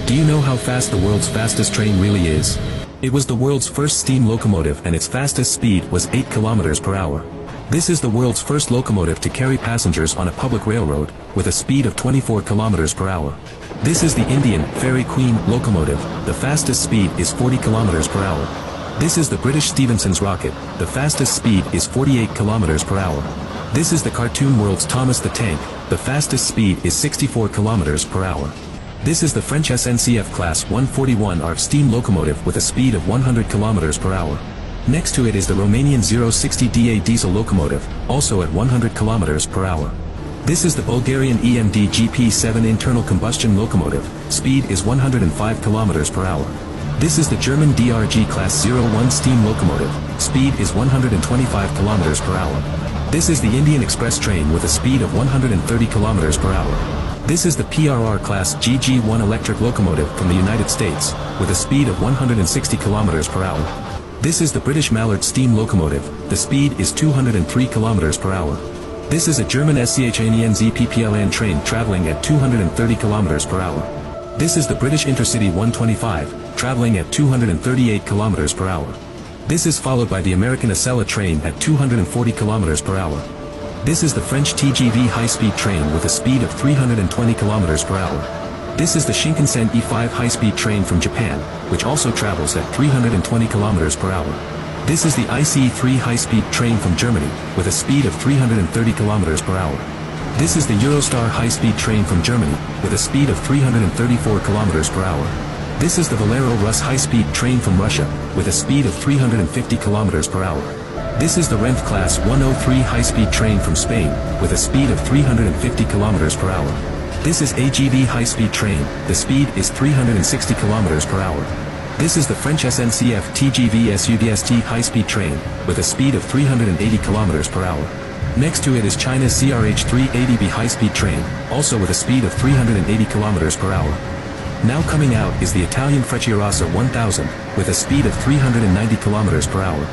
Do you know how fast the world's fastest train really is? It was the world's first steam locomotive and its fastest speed was 8 kilometers per hour. This is the world's first locomotive to carry passengers on a public railroad, with a speed of 24 kilometers per hour. This is the Indian Fairy Queen locomotive. The fastest speed is 40 kilometers per hour. This is the British Stephenson's rocket. The fastest speed is 48 kilometers per hour. This is the cartoon world's Thomas the Tank. The fastest speed is 64 kilometers per hour. This is the French SNCF Class 141 ARC steam locomotive with a speed of 100 kilometers per hour. Next to it is the Romanian 060DA diesel locomotive, also at 100 kilometers per hour. This is the Bulgarian EMD GP7 internal combustion locomotive, speed is 105 kilometers per hour. This is the German DRG Class 01 steam locomotive, speed is 125 kilometers per hour. This is the Indian Express train with a speed of 130 kilometers per hour. This is the PRR Class GG1 electric locomotive from the United States, with a speed of 160 kilometers per hour. This is the British Mallard steam locomotive. The speed is 203 kilometers per hour. This is a German SCHANENZ PPLN train traveling at 230 kilometers per hour. This is the British Intercity 125, traveling at 238 kilometers per hour. This is followed by the American Acela train at 240 kilometers per hour. This is the French TGV high-speed train with a speed of 320 kilometers per hour. This is the Shinkansen E5 high-speed train from Japan, which also travels at 320 kilometers per hour. This is the ICE3 high-speed train from Germany, with a speed of 330 kilometers per hour. This is the Eurostar high-speed train from Germany, with a speed of 334 kilometers per hour. This is the Valero Rus high-speed train from Russia, with a speed of 350 kilometers per hour. This is the Renfe Class 103 high-speed train from Spain, with a speed of 350 kilometers per hour. This is AGV high-speed train. The speed is 360 kilometers per hour. This is the French SNCF TGV SUDST high-speed train, with a speed of 380 kilometers per hour. Next to it is China's CRH380B high-speed train, also with a speed of 380 kilometers per hour. Now coming out is the Italian Frecciarossa 1000, with a speed of 390 kilometers per hour.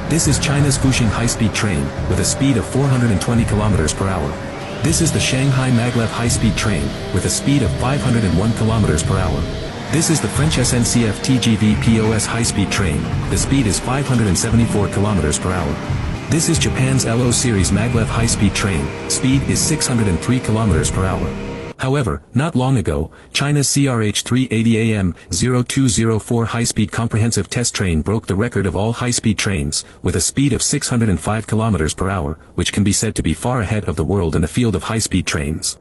This is China's Fuxing high-speed train, with a speed of 420 kilometers per hour. This is the Shanghai maglev high-speed train, with a speed of 501 kilometers per hour. This is the French SNCF TGV POS high-speed train. The speed is 574 kilometers per hour. This is Japan's LO series maglev high-speed train. Speed is 603 kilometers per hour. However, not long ago, China's CRH380AM-0204 high-speed comprehensive test train broke the record of all high-speed trains, with a speed of 605 kilometers per hour, which can be said to be far ahead of the world in the field of high-speed trains.